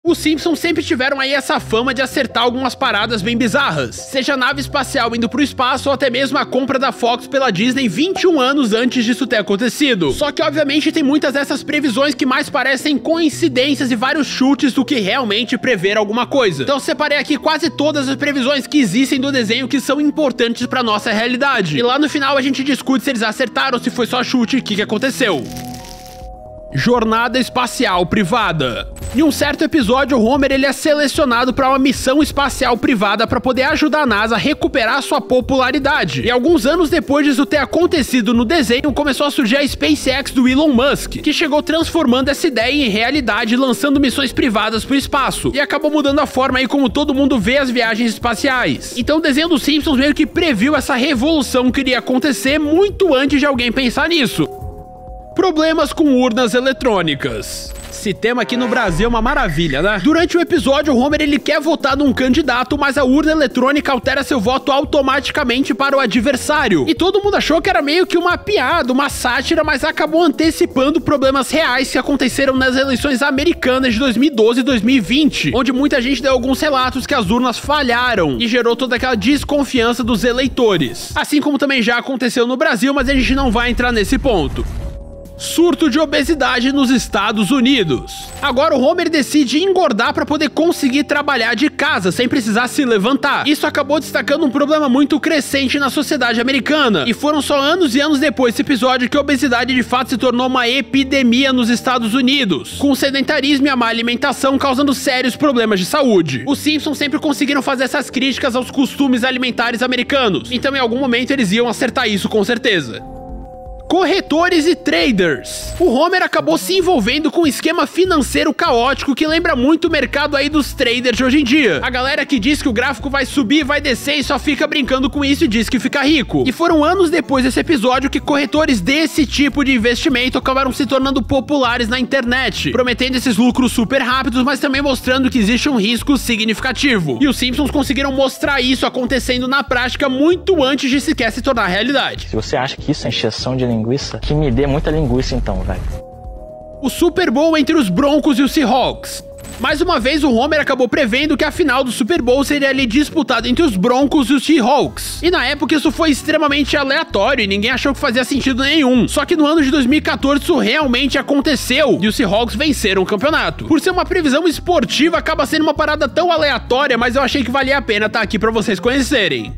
Os Simpsons sempre tiveram aí essa fama de acertar algumas paradas bem bizarras, seja nave espacial indo pro espaço ou até mesmo a compra da Fox pela Disney 21 anos antes disso ter acontecido. Só que obviamente tem muitas dessas previsões que mais parecem coincidências e vários chutes do que realmente prever alguma coisa. Então separei aqui quase todas as previsões que existem do desenho que são importantes pra nossa realidade. E lá no final a gente discute se eles acertaram, se foi só chute, o que aconteceu. Jornada espacial privada. Em um certo episódio, o Homer ele é selecionado para uma missão espacial privada para poder ajudar a NASA a recuperar sua popularidade. E alguns anos depois disso ter acontecido no desenho, começou a surgir a SpaceX do Elon Musk, que chegou transformando essa ideia em realidade, lançando missões privadas para o espaço. E acabou mudando a forma aí como todo mundo vê as viagens espaciais. Então o desenho dos Simpsons meio que previu essa revolução que iria acontecer muito antes de alguém pensar nisso. Problemas com urnas eletrônicas. Esse tema aqui no Brasil é uma maravilha, né? Durante o episódio, o Homer ele quer votar num candidato, mas a urna eletrônica altera seu voto automaticamente para o adversário. E todo mundo achou que era meio que uma piada, uma sátira, mas acabou antecipando problemas reais que aconteceram nas eleições americanas de 2012 e 2020, onde muita gente deu alguns relatos que as urnas falharam e gerou toda aquela desconfiança dos eleitores. Assim como também já aconteceu no Brasil, mas a gente não vai entrar nesse ponto. Surto de obesidade nos Estados Unidos. Agora o Homer decide engordar para poder conseguir trabalhar de casa sem precisar se levantar. Isso acabou destacando um problema muito crescente na sociedade americana. E foram só anos e anos depois desse episódio que a obesidade de fato se tornou uma epidemia nos Estados Unidos, com o sedentarismo e a má alimentação causando sérios problemas de saúde. Os Simpsons sempre conseguiram fazer essas críticas aos costumes alimentares americanos, então em algum momento eles iam acertar isso com certeza. Corretores e traders. O Homer acabou se envolvendo com um esquema financeiro caótico que lembra muito o mercado aí dos traders de hoje em dia. A galera que diz que o gráfico vai subir, vai descer e só fica brincando com isso e diz que fica rico. E foram anos depois desse episódio que corretores desse tipo de investimento acabaram se tornando populares na internet, prometendo esses lucros super rápidos, mas também mostrando que existe um risco significativo. E os Simpsons conseguiram mostrar isso acontecendo na prática muito antes de sequer se tornar realidade. Se você acha que isso é encheção de linguiça, que me dê muita linguiça então, velho. O Super Bowl entre os Broncos e os Seahawks. Mais uma vez, o Homer acabou prevendo que a final do Super Bowl seria ali disputada entre os Broncos e os Seahawks. E na época isso foi extremamente aleatório e ninguém achou que fazia sentido nenhum. Só que no ano de 2014 isso realmente aconteceu e os Seahawks venceram o campeonato. Por ser uma previsão esportiva, acaba sendo uma parada tão aleatória, mas eu achei que valia a pena estar aqui pra vocês conhecerem.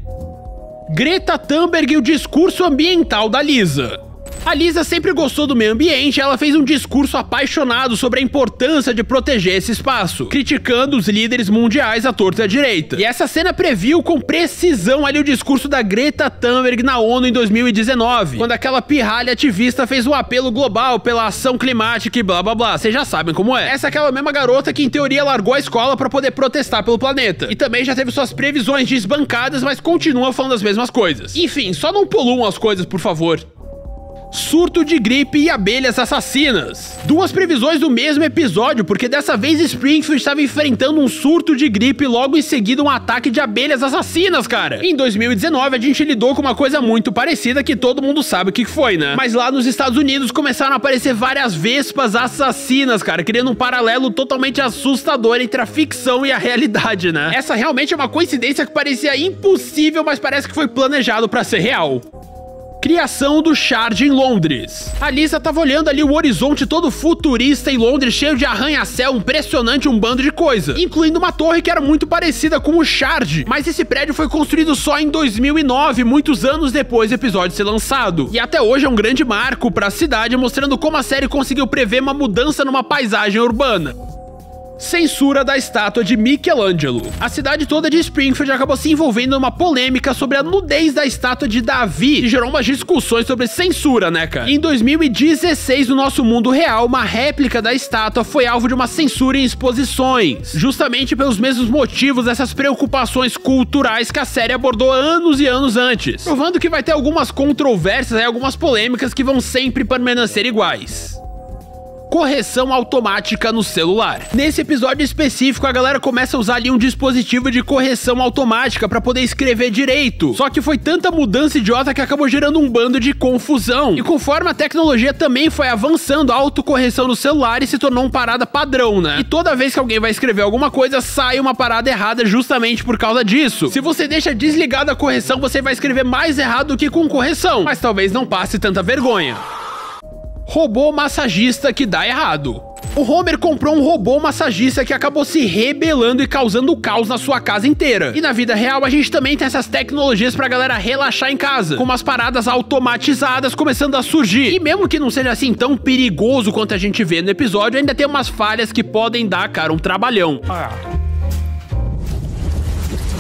Greta Thunberg e o discurso ambiental da Lisa. A Lisa sempre gostou do meio ambiente e ela fez um discurso apaixonado sobre a importância de proteger esse espaço, criticando os líderes mundiais à torta e à direita. E essa cena previu com precisão ali o discurso da Greta Thunberg na ONU em 2019, quando aquela pirralha ativista fez um apelo global pela ação climática e blá blá blá, vocês já sabem como é. Essa é aquela mesma garota que em teoria largou a escola pra poder protestar pelo planeta. E também já teve suas previsões desbancadas, mas continua falando as mesmas coisas. Enfim, só não poluam as coisas, por favor. Surto de gripe e abelhas assassinas. Duas previsões do mesmo episódio, porque dessa vez Springfield estava enfrentando um surto de gripe e logo em seguida um ataque de abelhas assassinas, cara. Em 2019 a gente lidou com uma coisa muito parecida que todo mundo sabe o que foi, né? Mas lá nos Estados Unidos começaram a aparecer várias vespas assassinas, cara, criando um paralelo totalmente assustador entre a ficção e a realidade, né? Essa realmente é uma coincidência que parecia impossível, mas parece que foi planejado pra ser real. Criação do Shard em Londres. A Lisa tava olhando ali o horizonte todo futurista em Londres, cheio de arranha-céu, impressionante, um bando de coisa, incluindo uma torre que era muito parecida com o Shard, mas esse prédio foi construído só em 2009, muitos anos depois do episódio ser lançado. E até hoje é um grande marco para a cidade, mostrando como a série conseguiu prever uma mudança numa paisagem urbana. Censura da estátua de Michelangelo. A cidade toda de Springfield acabou se envolvendo numa polêmica sobre a nudez da estátua de Davi, que gerou umas discussões sobre censura, né, cara? Em 2016, no nosso mundo real, uma réplica da estátua foi alvo de uma censura em exposições, justamente pelos mesmos motivos dessas preocupações culturais que a série abordou anos e anos antes, provando que vai ter algumas controvérsias e algumas polêmicas que vão sempre permanecer iguais. Correção automática no celular. Nesse episódio específico, a galera começa a usar ali um dispositivo de correção automática pra poder escrever direito. Só que foi tanta mudança idiota que acabou gerando um bando de confusão. E conforme a tecnologia também foi avançando, a autocorreção no celular se tornou uma parada padrão, né? E toda vez que alguém vai escrever alguma coisa, sai uma parada errada justamente por causa disso. Se você deixa desligada a correção, você vai escrever mais errado do que com correção, mas talvez não passe tanta vergonha. Robô massagista que dá errado. O Homer comprou um robô massagista que acabou se rebelando e causando caos na sua casa inteira. E na vida real a gente também tem essas tecnologias pra galera relaxar em casa, com umas paradas automatizadas começando a surgir. E mesmo que não seja assim tão perigoso quanto a gente vê no episódio, ainda tem umas falhas que podem dar, cara, um trabalhão.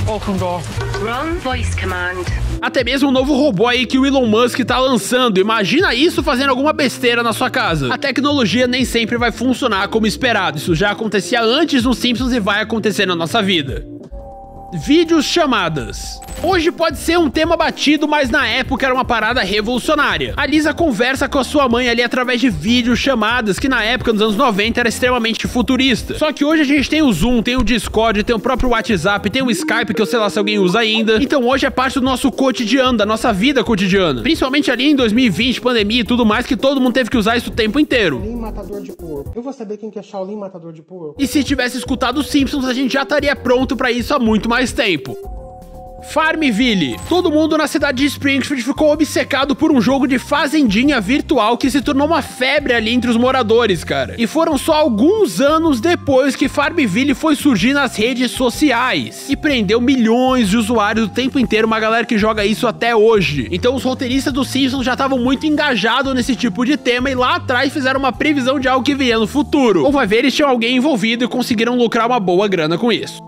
Open door. Wrong voice command. Até mesmo um novo robô aí que o Elon Musk tá lançando. Imagina isso fazendo alguma besteira na sua casa. A tecnologia nem sempre vai funcionar como esperado. Isso já acontecia antes nos Simpsons e vai acontecer na nossa vida. Vídeos chamadas. Hoje pode ser um tema batido, mas na época era uma parada revolucionária. A Lisa conversa com a sua mãe ali através de vídeos chamadas, que na época, nos anos 90, era extremamente futurista. Só que hoje a gente tem o Zoom, tem o Discord, tem o próprio WhatsApp, tem o Skype, que eu sei lá se alguém usa ainda. Então hoje é parte do nosso cotidiano, da nossa vida cotidiana. Principalmente ali em 2020, pandemia e tudo mais, que todo mundo teve que usar isso o tempo inteiro. Shaolin Matador de Porco. Eu vou saber quem que é Shaolin Matador de Porco. E se tivesse escutado os Simpsons, a gente já estaria pronto pra isso há muito mais tempo. Farmville. Todo mundo na cidade de Springfield ficou obcecado por um jogo de fazendinha virtual que se tornou uma febre ali entre os moradores, cara. E foram só alguns anos depois que Farmville foi surgir nas redes sociais e prendeu milhões de usuários o tempo inteiro, uma galera que joga isso até hoje. Então os roteiristas dos Simpsons já estavam muito engajados nesse tipo de tema e lá atrás fizeram uma previsão de algo que viria no futuro. Ou vai ver, eles tinham alguém envolvido e conseguiram lucrar uma boa grana com isso.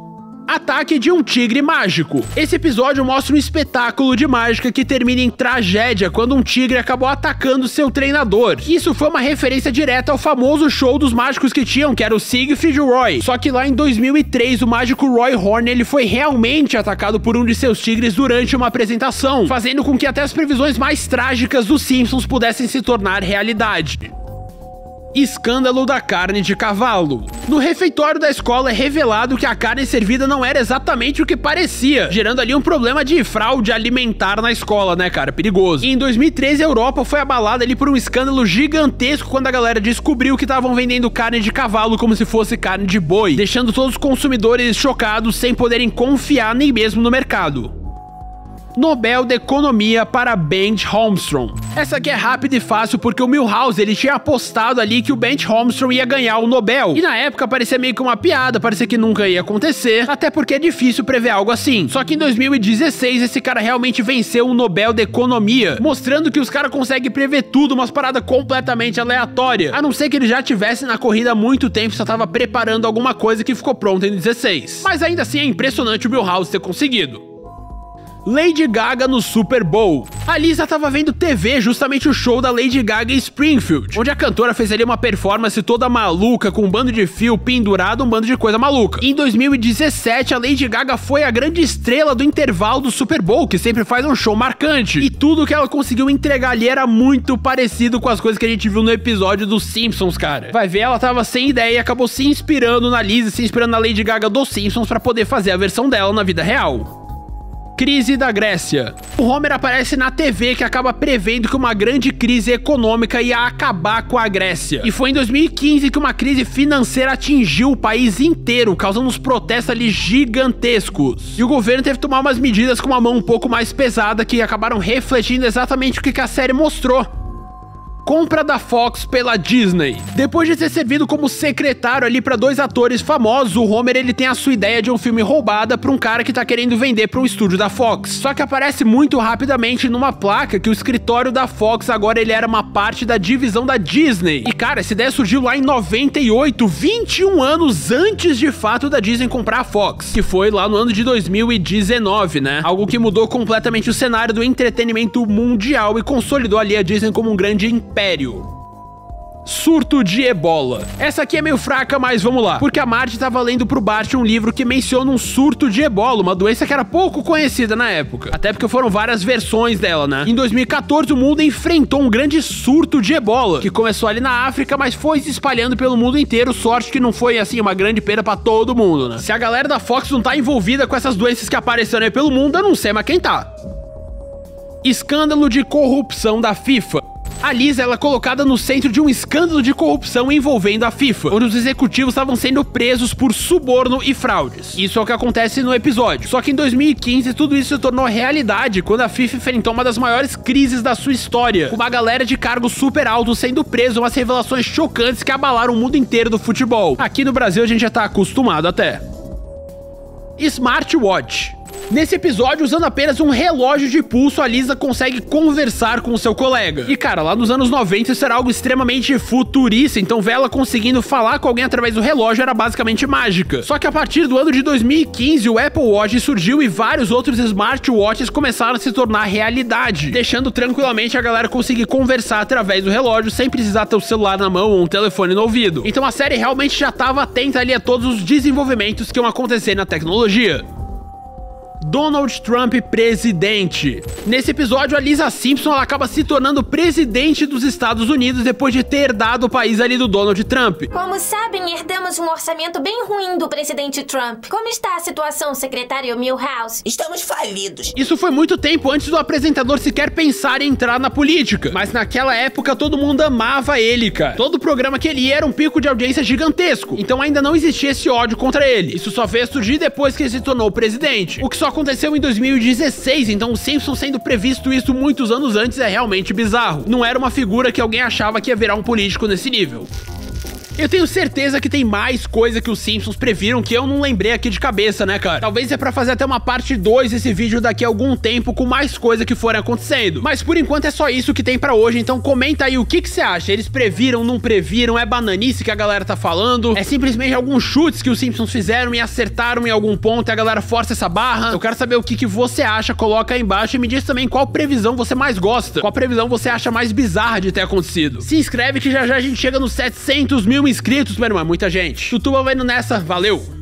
Ataque de um tigre mágico. Esse episódio mostra um espetáculo de mágica que termina em tragédia quando um tigre acabou atacando seu treinador. Isso foi uma referência direta ao famoso show dos mágicos que tinham, que era o Siegfried e o Roy. Só que lá em 2003, o mágico Roy Horn, ele foi realmente atacado por um de seus tigres durante uma apresentação, fazendo com que até as previsões mais trágicas dos Simpsons pudessem se tornar realidade. Escândalo da carne de cavalo. No refeitório da escola é revelado que a carne servida não era exatamente o que parecia, gerando ali um problema de fraude alimentar na escola, né, cara? Perigoso. E em 2013, a Europa foi abalada ali por um escândalo gigantesco quando a galera descobriu que estavam vendendo carne de cavalo como se fosse carne de boi, deixando todos os consumidores chocados sem poderem confiar nem mesmo no mercado. Nobel de Economia para Bengt Holmstrom. Essa aqui é rápida e fácil porque o Milhouse, ele tinha apostado ali que o Bengt Holmstrom ia ganhar o Nobel. E na época parecia meio que uma piada, parecia que nunca ia acontecer, até porque é difícil prever algo assim. Só que em 2016 esse cara realmente venceu o Nobel de Economia, mostrando que os caras conseguem prever tudo, umas paradas completamente aleatórias. A não ser que ele já tivesse na corrida há muito tempo e só tava preparando alguma coisa que ficou pronta em 2016. Mas ainda assim é impressionante o Milhouse ter conseguido. Lady Gaga no Super Bowl. A Lisa tava vendo TV, justamente o show da Lady Gaga em Springfield, onde a cantora fez ali uma performance toda maluca, com um bando de fio pendurado, um bando de coisa maluca. Em 2017, a Lady Gaga foi a grande estrela do intervalo do Super Bowl, que sempre faz um show marcante. E tudo que ela conseguiu entregar ali era muito parecido com as coisas que a gente viu no episódio dos Simpsons, cara. Vai ver, ela tava sem ideia e acabou se inspirando na Lisa, se inspirando na Lady Gaga dos Simpsons pra poder fazer a versão dela na vida real. Crise da Grécia. O Homer aparece na TV que acaba prevendo que uma grande crise econômica ia acabar com a Grécia. E foi em 2015 que uma crise financeira atingiu o país inteiro, causando uns protestos ali gigantescos. E o governo teve que tomar umas medidas com uma mão um pouco mais pesada que acabaram refletindo exatamente o que a série mostrou. Compra da Fox pela Disney. Depois de ter servido como secretário ali para dois atores famosos, o Homer, ele tem a sua ideia de um filme roubada para um cara que tá querendo vender para um estúdio da Fox. Só que aparece muito rapidamente numa placa que o escritório da Fox agora ele era uma parte da divisão da Disney. E cara, essa ideia surgiu lá em 98, 21 anos antes de fato da Disney comprar a Fox, que foi lá no ano de 2019, né? Algo que mudou completamente o cenário do entretenimento mundial e consolidou ali a Disney como um grande império. Surto de ebola. Essa aqui é meio fraca, mas vamos lá. Porque a Marge tava lendo pro Bart um livro que menciona um surto de ebola, uma doença que era pouco conhecida na época. Até porque foram várias versões dela, né? Em 2014, o mundo enfrentou um grande surto de ebola, que começou ali na África, mas foi se espalhando pelo mundo inteiro. Sorte que não foi, assim, uma grande perda pra todo mundo, né? Se a galera da Fox não tá envolvida com essas doenças que apareceram aí pelo mundo, eu não sei mais quem tá. Escândalo de corrupção da FIFA. A Lisa, ela é colocada no centro de um escândalo de corrupção envolvendo a FIFA, onde os executivos estavam sendo presos por suborno e fraudes. Isso é o que acontece no episódio. Só que em 2015, tudo isso se tornou realidade quando a FIFA enfrentou uma das maiores crises da sua história, com uma galera de cargos super altos sendo preso, umas revelações chocantes que abalaram o mundo inteiro do futebol. Aqui no Brasil a gente já tá acostumado até. Smartwatch. Nesse episódio, usando apenas um relógio de pulso, a Lisa consegue conversar com o seu colega. E cara, lá nos anos 90 isso era algo extremamente futurista, então ver ela conseguindo falar com alguém através do relógio era basicamente mágica. Só que a partir do ano de 2015, o Apple Watch surgiu e vários outros smartwatches começaram a se tornar realidade, deixando tranquilamente a galera conseguir conversar através do relógio sem precisar ter o celular na mão ou um telefone no ouvido. Então a série realmente já estava atenta ali a todos os desenvolvimentos que iam acontecer na tecnologia. Donald Trump presidente. Nesse episódio, a Lisa Simpson ela acaba se tornando presidente dos Estados Unidos depois de ter herdado o país ali do Donald Trump. Como sabem, herdamos um orçamento bem ruim do presidente Trump. Como está a situação, secretário Milhouse? Estamos falidos. Isso foi muito tempo antes do apresentador sequer pensar em entrar na política. Mas naquela época, todo mundo amava ele, cara. Todo programa que ele ia era um pico de audiência gigantesco. Então ainda não existia esse ódio contra ele. Isso só veio surgir depois que ele se tornou presidente. O que só aconteceu em 2016, então o Simpsons sendo previsto isso muitos anos antes é realmente bizarro. Não era uma figura que alguém achava que ia virar um político nesse nível. Eu tenho certeza que tem mais coisa que os Simpsons previram que eu não lembrei aqui de cabeça, né, cara? Talvez é pra fazer até uma parte 2 desse vídeo daqui a algum tempo com mais coisa que forem acontecendo. Mas por enquanto é só isso que tem pra hoje, então comenta aí o que você acha. Eles previram, não previram? É bananice que a galera tá falando? É simplesmente alguns chutes que os Simpsons fizeram e acertaram em algum ponto e a galera força essa barra? Eu quero saber o que você acha, coloca aí embaixo e me diz também qual previsão você mais gosta. Qual previsão você acha mais bizarra de ter acontecido. Se inscreve que já já a gente chega nos 700 mil inscritos, meu irmão, muita gente. Tutuba vai indo nessa, valeu!